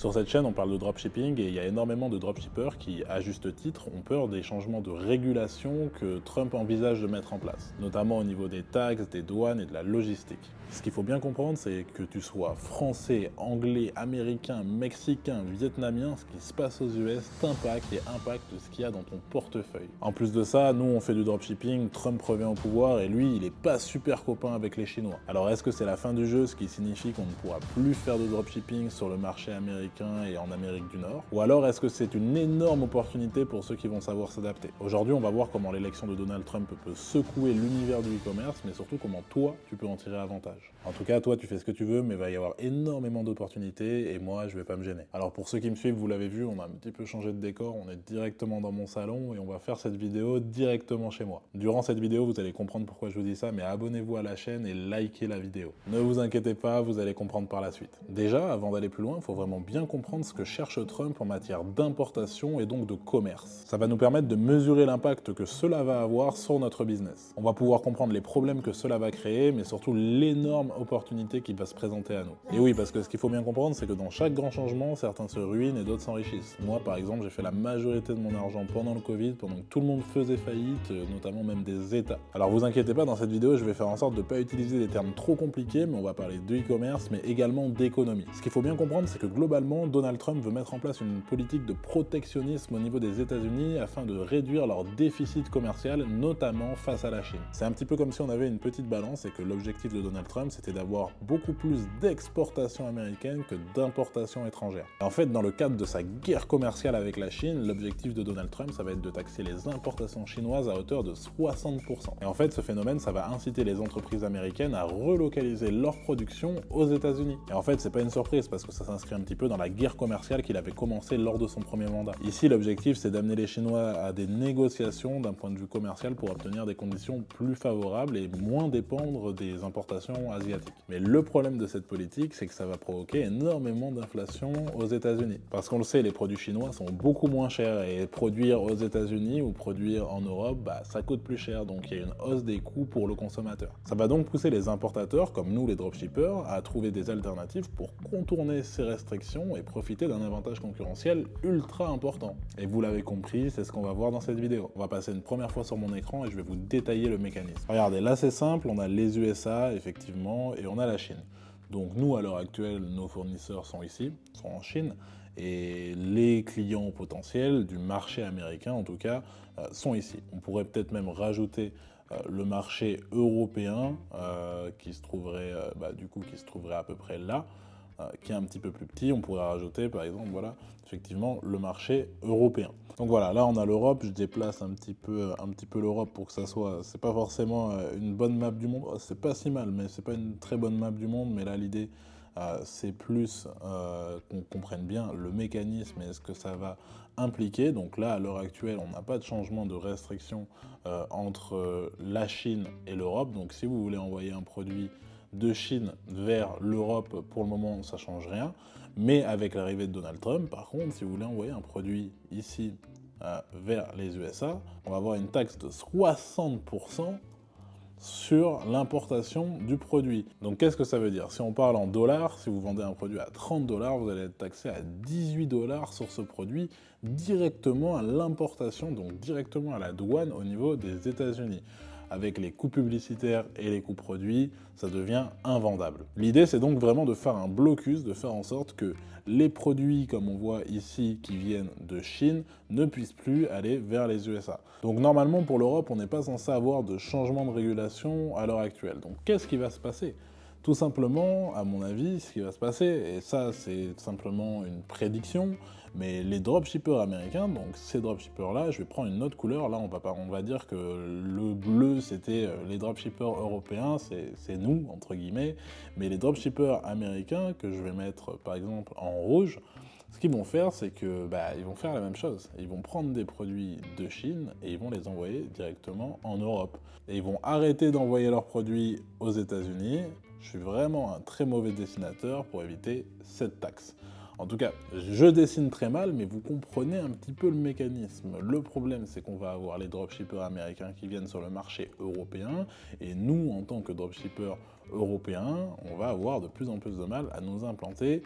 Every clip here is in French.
Sur cette chaîne, on parle de dropshipping et il y a énormément de dropshippers qui, à juste titre, ont peur des changements de régulation que Trump envisage de mettre en place, notamment au niveau des taxes, des douanes et de la logistique. Ce qu'il faut bien comprendre, c'est que tu sois français, anglais, américain, mexicain, vietnamien, ce qui se passe aux US t'impacte et impacte ce qu'il y a dans ton portefeuille. En plus de ça, nous on fait du dropshipping, Trump revient au pouvoir et lui, il est pas super copain avec les Chinois. Alors est-ce que c'est la fin du jeu, ce qui signifie qu'on ne pourra plus faire de dropshipping sur le marché américain et en Amérique du Nord? Ou alors est-ce que c'est une énorme opportunité pour ceux qui vont savoir s'adapter? Aujourd'hui, on va voir comment l'élection de Donald Trump peut secouer l'univers du e-commerce, mais surtout comment toi, tu peux en tirer avantage. En tout cas, toi, tu fais ce que tu veux, mais il va y avoir énormément d'opportunités et moi, je vais pas me gêner. Alors pour ceux qui me suivent, vous l'avez vu, on a un petit peu changé de décor, on est directement dans mon salon et on va faire cette vidéo directement chez moi. Durant cette vidéo, vous allez comprendre pourquoi je vous dis ça, mais abonnez-vous à la chaîne et likez la vidéo. Ne vous inquiétez pas, vous allez comprendre par la suite. Déjà, avant d'aller plus loin, il faut vraiment bien comprendre ce que cherche Trump en matière d'importation et donc de commerce. Ça va nous permettre de mesurer l'impact que cela va avoir sur notre business. On va pouvoir comprendre les problèmes que cela va créer, mais surtout l'énorme opportunité qui va se présenter à nous. Et oui, parce que ce qu'il faut bien comprendre, c'est que dans chaque grand changement, certains se ruinent et d'autres s'enrichissent. Moi, par exemple, j'ai fait la majorité de mon argent pendant le Covid, pendant que tout le monde faisait faillite, notamment même des États. Alors vous inquiétez pas, dans cette vidéo, je vais faire en sorte de ne pas utiliser des termes trop compliqués, mais on va parler de e-commerce, mais également d'économie. Ce qu'il faut bien comprendre, c'est que globalement, Donald Trump veut mettre en place une politique de protectionnisme au niveau des États-Unis afin de réduire leur déficit commercial, notamment face à la Chine. C'est un petit peu comme si on avait une petite balance et que l'objectif de Donald Trump, c'était d'avoir beaucoup plus d'exportation américaine que d'importation étrangère. En fait, dans le cadre de sa guerre commerciale avec la Chine, l'objectif de Donald Trump, ça va être de taxer les importations chinoises à hauteur de 60%. Et en fait, ce phénomène, ça va inciter les entreprises américaines à relocaliser leur production aux États-Unis. Et en fait, c'est pas une surprise parce que ça s'inscrit un petit peu dans la guerre commerciale qu'il avait commencé lors de son premier mandat. Ici, l'objectif, c'est d'amener les Chinois à des négociations d'un point de vue commercial pour obtenir des conditions plus favorables et moins dépendre des importations asiatiques. Mais le problème de cette politique, c'est que ça va provoquer énormément d'inflation aux États-Unis. Parce qu'on le sait, les produits chinois sont beaucoup moins chers et produire aux États-Unis ou produire en Europe, ça coûte plus cher, donc il y a une hausse des coûts pour le consommateur. Ça va donc pousser les importateurs, comme nous les dropshippers, à trouver des alternatives pour contourner ces restrictions et profiter d'un avantage concurrentiel ultra important. Et vous l'avez compris, c'est ce qu'on va voir dans cette vidéo. On va passer une première fois sur mon écran et je vais vous détailler le mécanisme. Regardez, là c'est simple, on a les USA effectivement et on a la Chine. Donc nous, à l'heure actuelle, nos fournisseurs sont ici, sont en Chine, et les clients potentiels du marché américain, en tout cas, sont ici. On pourrait peut-être même rajouter le marché européen qui se trouverait, qui se trouverait à peu près là, qui est un petit peu plus petit. On pourrait rajouter, par exemple, voilà, effectivement, le marché européen. Donc voilà, là on a l'Europe, je déplace un petit peu l'Europe pour que ça soit, c'est pas forcément une bonne map du monde, c'est pas si mal, mais c'est pas une très bonne map du monde, mais là l'idée c'est plus qu'on comprenne bien le mécanisme et ce que ça va impliquer. Donc là, à l'heure actuelle, on n'a pas de changement de restriction entre la Chine et l'Europe. Donc si vous voulez envoyer un produit de Chine vers l'Europe, pour le moment, ça ne change rien. Mais avec l'arrivée de Donald Trump, par contre, si vous voulez envoyer un produit ici vers les USA, on va avoir une taxe de 60% sur l'importation du produit. Donc qu'est-ce que ça veut dire? Si on parle en dollars, si vous vendez un produit à 30 $, vous allez être taxé à 18 $ sur ce produit directement à l'importation, donc directement à la douane au niveau des États-Unis. Avec les coûts publicitaires et les coûts produits, ça devient invendable. L'idée, c'est donc vraiment de faire un blocus, de faire en sorte que les produits, comme on voit ici, qui viennent de Chine, ne puissent plus aller vers les USA. Donc normalement, pour l'Europe, on n'est pas censé avoir de changement de régulation à l'heure actuelle. Donc qu'est-ce qui va se passer ? Tout simplement, à mon avis, ce qui va se passer, et ça c'est simplement une prédiction, mais les dropshippers américains, donc ces dropshippers-là, je vais prendre une autre couleur, là on va dire que le bleu c'était les dropshippers européens, c'est nous, entre guillemets, mais les dropshippers américains, que je vais mettre par exemple en rouge, ce qu'ils vont faire, c'est que ils vont faire la même chose. Ils vont prendre des produits de Chine et ils vont les envoyer directement en Europe. Et ils vont arrêter d'envoyer leurs produits aux États-Unis. Je suis vraiment un très mauvais dessinateur pour éviter cette taxe. En tout cas, je dessine très mal, mais vous comprenez un petit peu le mécanisme. Le problème, c'est qu'on va avoir les dropshippers américains qui viennent sur le marché européen, et nous, en tant que dropshippers européens, on va avoir de plus en plus de mal à nous implanter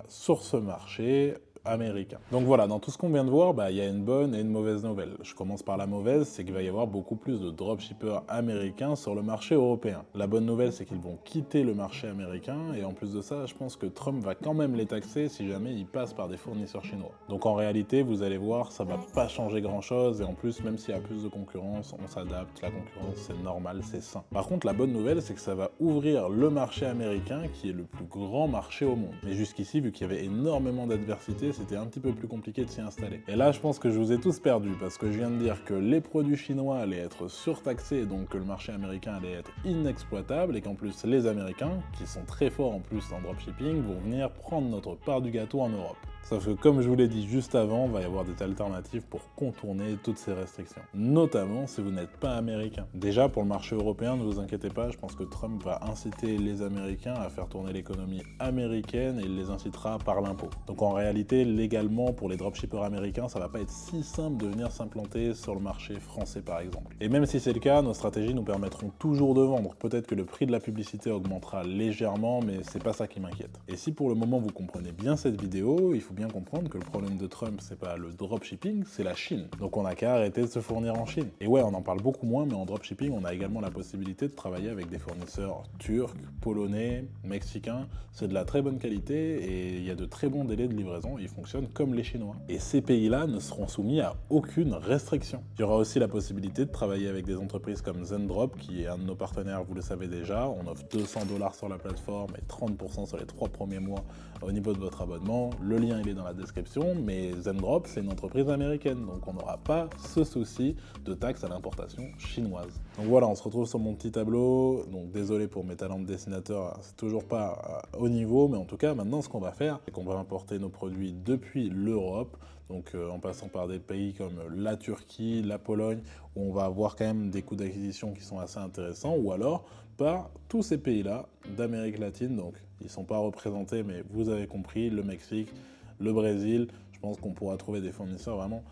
sur ce marché américain. Donc voilà, dans tout ce qu'on vient de voir, il y a une bonne et une mauvaise nouvelle. Je commence par la mauvaise, c'est qu'il va y avoir beaucoup plus de dropshippers américains sur le marché européen. La bonne nouvelle, c'est qu'ils vont quitter le marché américain, et en plus de ça, je pense que Trump va quand même les taxer si jamais ils passent par des fournisseurs chinois. Donc en réalité, vous allez voir, ça va pas changer grand chose, et en plus, même s'il y a plus de concurrence, on s'adapte, la concurrence c'est normal, c'est sain. Par contre, la bonne nouvelle, c'est que ça va ouvrir le marché américain, qui est le plus grand marché au monde. Mais jusqu'ici, vu qu'il y avait énormément d'adversité, c'était un petit peu plus compliqué de s'y installer. Et là, je pense que je vous ai tous perdus, parce que je viens de dire que les produits chinois allaient être surtaxés, donc que le marché américain allait être inexploitable, et qu'en plus, les Américains, qui sont très forts en plus en dropshipping, vont venir prendre notre part du gâteau en Europe. Sauf que, comme je vous l'ai dit juste avant, il va y avoir des alternatives pour contourner toutes ces restrictions. Notamment si vous n'êtes pas américain. Déjà, pour le marché européen, ne vous inquiétez pas, je pense que Trump va inciter les Américains à faire tourner l'économie américaine, et il les incitera par l'impôt. Donc en réalité, légalement, pour les dropshippers américains, ça va pas être si simple de venir s'implanter sur le marché français, par exemple. Et même si c'est le cas, nos stratégies nous permettront toujours de vendre. Peut-être que le prix de la publicité augmentera légèrement, mais c'est pas ça qui m'inquiète. Et si pour le moment vous comprenez bien cette vidéo, il faut bien comprendre que le problème de Trump, c'est pas le dropshipping, c'est la Chine. Donc on n'a qu'à arrêter de se fournir en Chine. Et ouais, on en parle beaucoup moins, mais en dropshipping, on a également la possibilité de travailler avec des fournisseurs turcs, polonais, mexicains. C'est de la très bonne qualité, et il y a de très bons délais de livraison, ils fonctionnent comme les Chinois. Et ces pays-là ne seront soumis à aucune restriction. Il y aura aussi la possibilité de travailler avec des entreprises comme Zendrop, qui est un de nos partenaires, vous le savez déjà. On offre 200 $ sur la plateforme et 30% sur les 3 premiers mois au niveau de votre abonnement. Le lien, il est dans la description, mais Zendrop, c'est une entreprise américaine, donc on n'aura pas ce souci de taxes à l'importation chinoise. Donc voilà, on se retrouve sur mon petit tableau. Donc désolé pour mes talents de dessinateur, c'est toujours pas au niveau, mais en tout cas, maintenant, ce qu'on va faire, c'est qu'on va importer nos produits depuis l'Europe, donc en passant par des pays comme la Turquie, la Pologne, où on va avoir quand même des coûts d'acquisition qui sont assez intéressants, ou alors par tous ces pays-là d'Amérique latine. Donc ils ne sont pas représentés, mais vous avez compris, le Mexique, le Brésil. Je pense qu'on pourra trouver des fournisseurs vraiment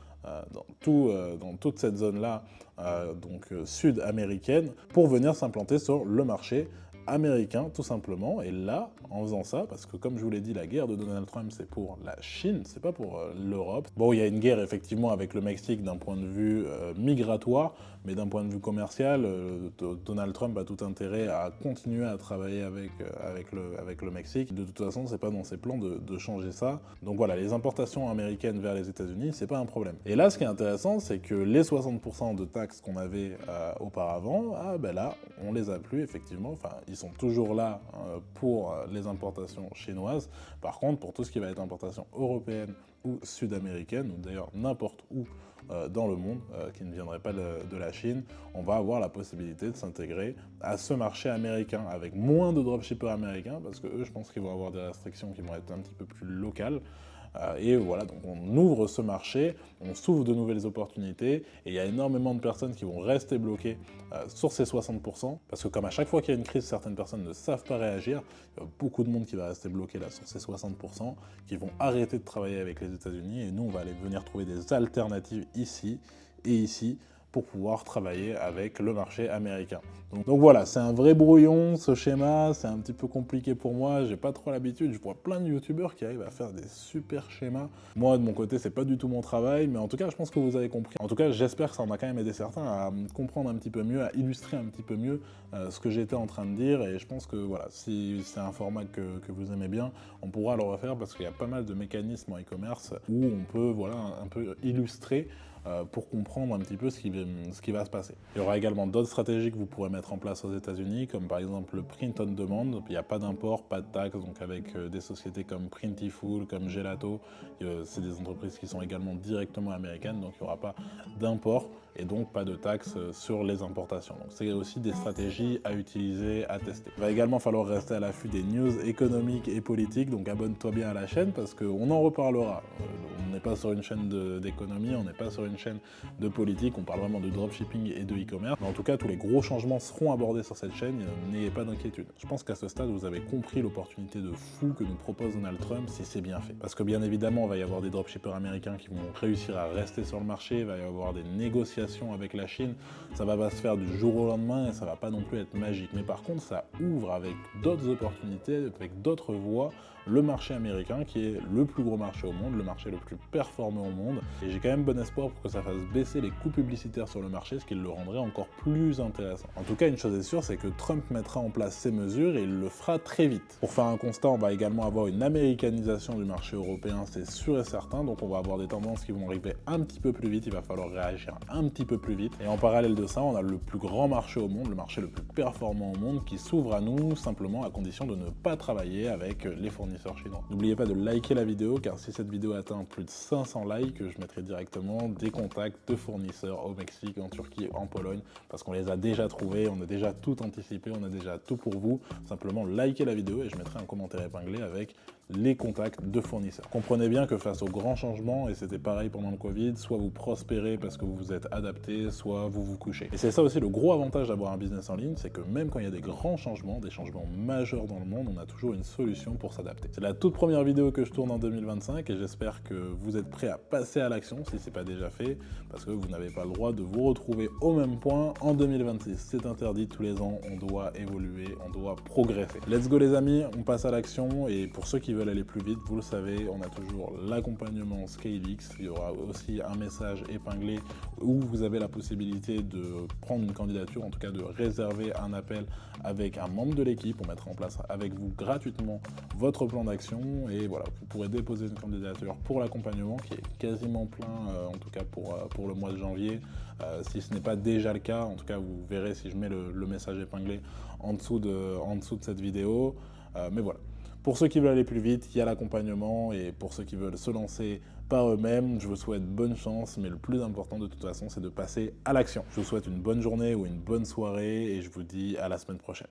dans toute cette zone-là, sud-américaine, pour venir s'implanter sur le marché américain, tout simplement. Et là, en faisant ça, parce que comme je vous l'ai dit, la guerre de Donald Trump, c'est pour la Chine, c'est pas pour l'Europe. Bon, il y a une guerre effectivement avec le Mexique d'un point de vue migratoire, mais d'un point de vue commercial, Donald Trump a tout intérêt à continuer à travailler avec le Mexique. De toute façon, c'est pas dans ses plans de changer ça. Donc voilà, les importations américaines vers les États-Unis, c'est pas un problème. Et là, ce qui est intéressant, c'est que les 60% de taxes qu'on avait auparavant, là, on les a plus effectivement. Enfin, ils sont toujours là pour les importations chinoises. Par contre, pour tout ce qui va être importation européenne ou sud-américaine, ou d'ailleurs n'importe où dans le monde qui ne viendrait pas de la Chine, on va avoir la possibilité de s'intégrer à ce marché américain avec moins de dropshippers américains, parce que eux, je pense qu'ils vont avoir des restrictions qui vont être un petit peu plus locales. Et voilà, donc on ouvre ce marché, on s'ouvre de nouvelles opportunités, et il y a énormément de personnes qui vont rester bloquées sur ces 60%, parce que comme à chaque fois qu'il y a une crise, certaines personnes ne savent pas réagir, il y a beaucoup de monde qui va rester bloqué là sur ces 60%, qui vont arrêter de travailler avec les États-Unis, et nous on va aller venir trouver des alternatives ici et ici, pour pouvoir travailler avec le marché américain. Donc voilà, c'est un vrai brouillon ce schéma, c'est un petit peu compliqué pour moi, j'ai pas trop l'habitude, je vois plein de youtubeurs qui arrivent à faire des super schémas. Moi de mon côté, c'est pas du tout mon travail, mais en tout cas je pense que vous avez compris. En tout cas, j'espère que ça en a quand même aidé certains à comprendre un petit peu mieux, à illustrer un petit peu mieux ce que j'étais en train de dire, et je pense que voilà, si c'est un format que vous aimez bien, on pourra le refaire, parce qu'il y a pas mal de mécanismes en e-commerce où on peut un peu illustrer pour comprendre un petit peu ce qui va se passer. Il y aura également d'autres stratégies que vous pourrez mettre en place aux États-Unis, comme par exemple le print on demand. Il n'y a pas d'import, pas de taxe, donc avec des sociétés comme Printiful, comme Gelato, c'est des entreprises qui sont également directement américaines, donc il n'y aura pas d'import et donc pas de taxes sur les importations. Donc c'est aussi des stratégies à utiliser, à tester. Il va également falloir rester à l'affût des news économiques et politiques, donc abonne-toi bien à la chaîne parce qu'on en reparlera. On n'est pas sur une chaîne d'économie, on n'est pas sur une chaîne de politique, on parle vraiment de dropshipping et de e-commerce. Mais en tout cas, tous les gros changements seront abordés sur cette chaîne, n'ayez pas d'inquiétude. Je pense qu'à ce stade, vous avez compris l'opportunité de fou que nous propose Donald Trump si c'est bien fait. Parce que bien évidemment, il va y avoir des dropshippers américains qui vont réussir à rester sur le marché, il va y avoir des négociations avec la Chine, ça va pas se faire du jour au lendemain et ça va pas non plus être magique. Mais par contre, ça ouvre avec d'autres opportunités, avec d'autres voies, le marché américain qui est le plus gros marché au monde, le marché le plus performant au monde. Et j'ai quand même bon espoir pour que ça fasse baisser les coûts publicitaires sur le marché, ce qui le rendrait encore plus intéressant. En tout cas, une chose est sûre, c'est que Trump mettra en place ces mesures et il le fera très vite. Pour faire un constat, on va également avoir une américanisation du marché européen, c'est sûr et certain, donc on va avoir des tendances qui vont arriver un petit peu plus vite, il va falloir réagir un petit peu plus vite. Et en parallèle de ça, on a le plus grand marché au monde, le marché le plus performant au monde, qui s'ouvre à nous, simplement à condition de ne pas travailler avec les fournisseurs chinois. N'oubliez pas de liker la vidéo, car si cette vidéo atteint plus de 500 likes, je mettrai directement des contacts de fournisseurs au Mexique, en Turquie, en Pologne, parce qu'on les a déjà trouvés, on a déjà tout anticipé, on a déjà tout pour vous. Simplement likez la vidéo et je mettrai un commentaire épinglé avec les contacts de fournisseurs. Comprenez bien que face aux grands changements, et c'était pareil pendant le Covid, soit vous prospérez parce que vous vous êtes adapté, soit vous vous couchez. Et c'est ça aussi le gros avantage d'avoir un business en ligne, c'est que même quand il y a des grands changements, des changements majeurs dans le monde, on a toujours une solution pour s'adapter. C'est la toute première vidéo que je tourne en 2025 et j'espère que vous êtes prêts à passer à l'action si c'est pas déjà fait, parce que vous n'avez pas le droit de vous retrouver au même point en 2026. C'est interdit, tous les ans, on doit évoluer, on doit progresser. Let's go les amis, on passe à l'action et pour ceux qui veulent aller plus vite, vous le savez, on a toujours l'accompagnement ScaleX. Il y aura aussi un message épinglé où vous avez la possibilité de prendre une candidature, en tout cas de réserver un appel avec un membre de l'équipe. On mettra en place avec vous gratuitement votre plan d'action et voilà, vous pourrez déposer une candidature pour l'accompagnement qui est quasiment plein, en tout cas pour le mois de janvier. Si ce n'est pas déjà le cas, en tout cas vous verrez si je mets le message épinglé en dessous de cette vidéo. Mais voilà. Pour ceux qui veulent aller plus vite, il y a l'accompagnement et pour ceux qui veulent se lancer par eux-mêmes, je vous souhaite bonne chance, mais le plus important de toute façon, c'est de passer à l'action. Je vous souhaite une bonne journée ou une bonne soirée et je vous dis à la semaine prochaine.